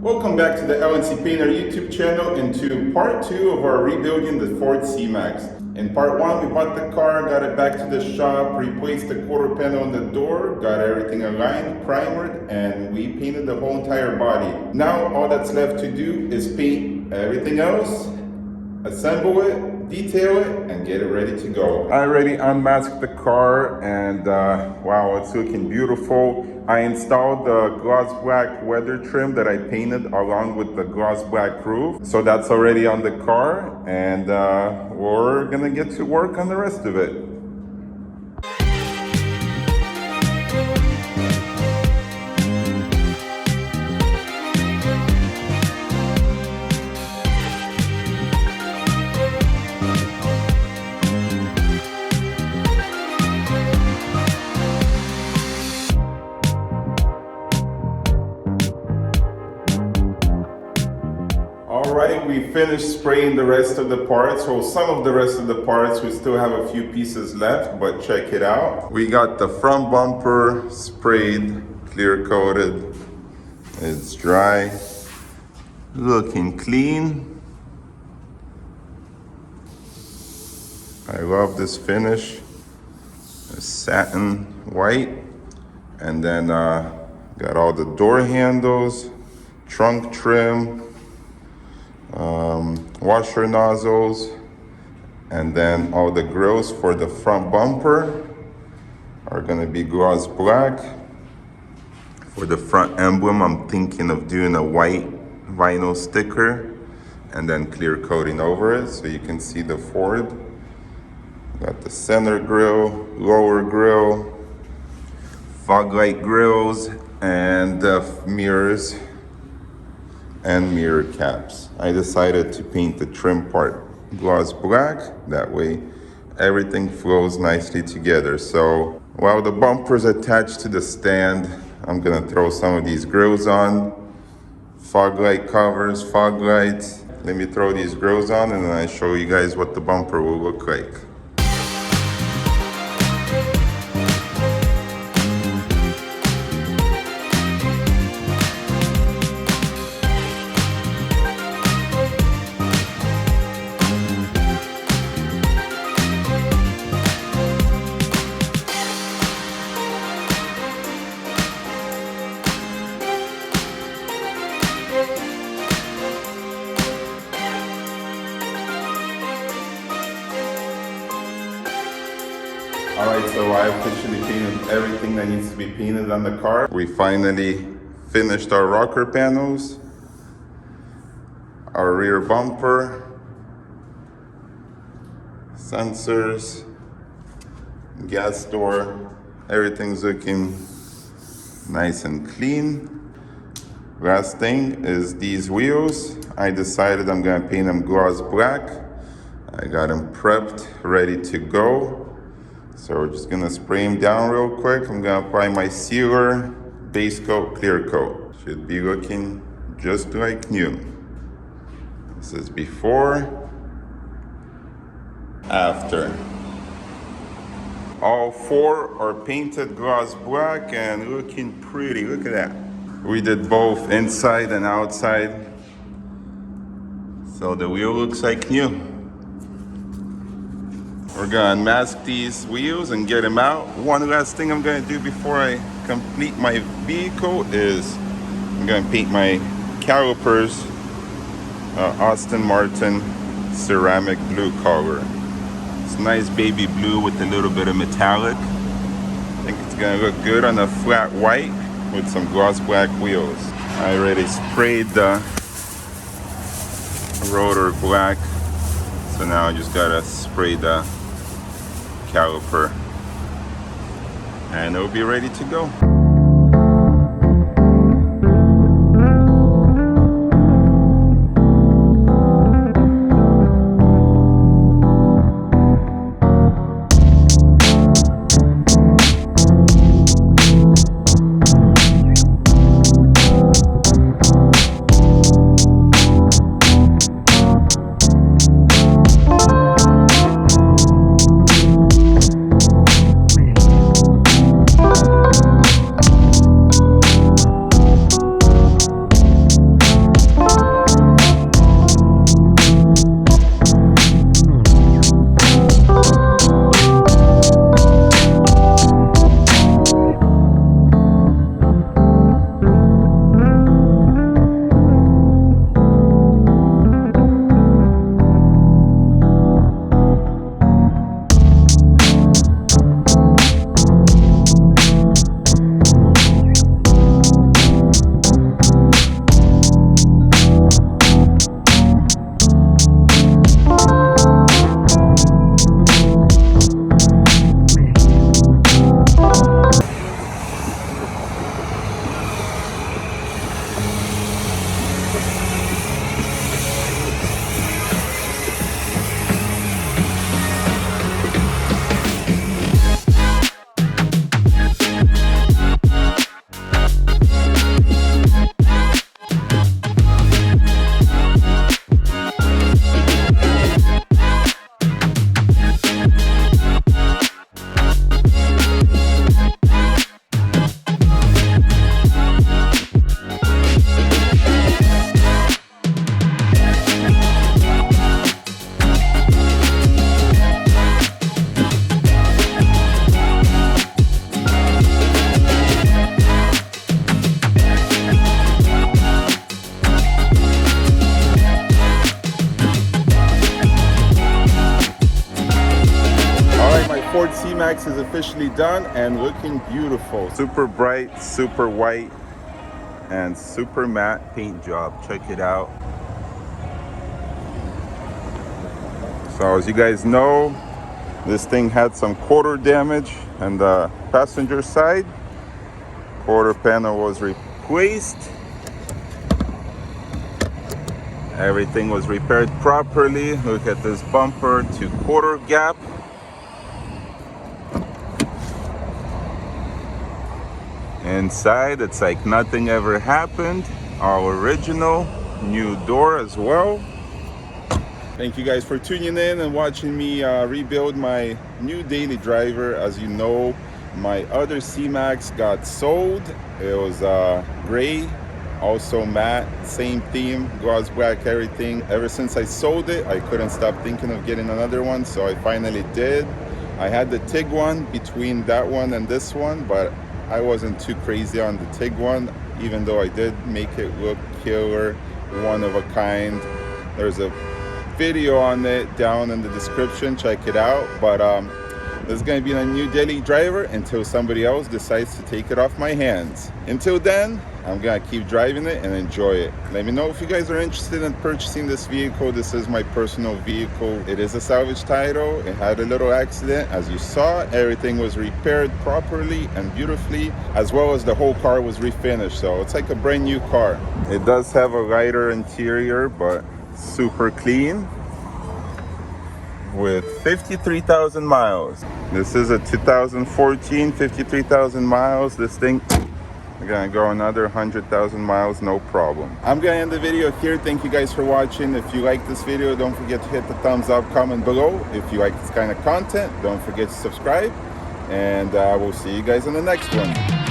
Welcome back to the LNC Painter YouTube channel and to part 2 of our rebuilding the Ford C-Max. In part 1 we bought the car, got it back to the shop, replaced the quarter panel on the door, got everything aligned, primered, and we painted the whole entire body. Now all that's left to do is paint everything else, assemble it, detail it, and get it ready to go. I already unmasked the car and wow, it's looking beautiful. I installed the gloss black weather trim that I painted along with the gloss black roof. So that's already on the car, and we're gonna get to work on the rest of it. Alright, we finished spraying the rest of the parts. Well, some of the rest of the parts, we still have a few pieces left, but check it out. We got the front bumper sprayed, clear coated. It's dry, looking clean. I love this finish. It's satin white. And then got all the door handles, trunk trim, washer nozzles, and then all the grills for the front bumper are gonna be gloss black. For the front emblem, I'm thinking of doing a white vinyl sticker and then clear coating over it so you can see the Ford. Got the center grill, lower grill, fog light grills, and the mirrors and mirror caps. I decided to paint the trim part gloss black. That way everything flows nicely together. So while the bumper's attached to the stand, I'm gonna throw some of these grills on. Fog light covers, fog lights. Let me throw these grills on and then I show you guys what the bumper will look like. Alright, so I officially painted everything that needs to be painted on the car. We finally finished our rocker panels, our rear bumper, sensors, gas door. Everything's looking nice and clean. Last thing is these wheels. I decided I'm gonna paint them gloss black. I got them prepped, ready to go. So we're just gonna spray them down real quick. I'm gonna apply my sealer, base coat, clear coat. Should be looking just like new. This is before, after. All 4 are painted gloss black and looking pretty. Look at that. We did both inside and outside. So the wheel looks like new. We're gonna unmask these wheels and get them out. One last thing I'm gonna do before I complete my vehicle is I'm gonna paint my calipers Aston Martin ceramic blue color. It's nice baby blue with a little bit of metallic. I think it's gonna look good on a flat white with some gloss black wheels. I already sprayed the rotor black, so now I just gotta spray the caliper and it'll be ready to go. C-Max is officially done and looking beautiful. Super bright, super white, and super matte paint job. Check it out. So as you guys know, this thing had some quarter damage on the passenger side. Quarter panel was replaced. Everything was repaired properly. Look at this bumper to quarter gap. Inside, it's like nothing ever happened. All original, new door as well. Thank you guys for tuning in and watching me rebuild my new daily driver. As you know, my other C-Max got sold. It was gray, also matte, same theme, gloss black, everything. Ever since I sold it, I couldn't stop thinking of getting another one, so I finally did. I had the Tiguan between that one and this one, but I wasn't too crazy on the Tiguan, even though I did make it look killer, one of a kind. There's a video on it down in the description, check it out. But this is going to be a new daily driver until somebody else decides to take it off my hands. Until then, I'm gonna keep driving it and enjoy it. Let me know if you guys are interested in purchasing this vehicle. This is my personal vehicle. It is a salvage title. It had a little accident. As you saw, everything was repaired properly and beautifully, as well as the whole car was refinished. So it's like a brand new car. It does have a lighter interior, but super clean, with 53,000 miles. This is a 2014, 53,000 miles. This thing is gonna go another 100,000 miles, no problem. I'm gonna end the video here. Thank you guys for watching. If you like this video, don't forget to hit the thumbs up, comment below. If you like this kind of content, don't forget to subscribe, and we'll see you guys in the next one.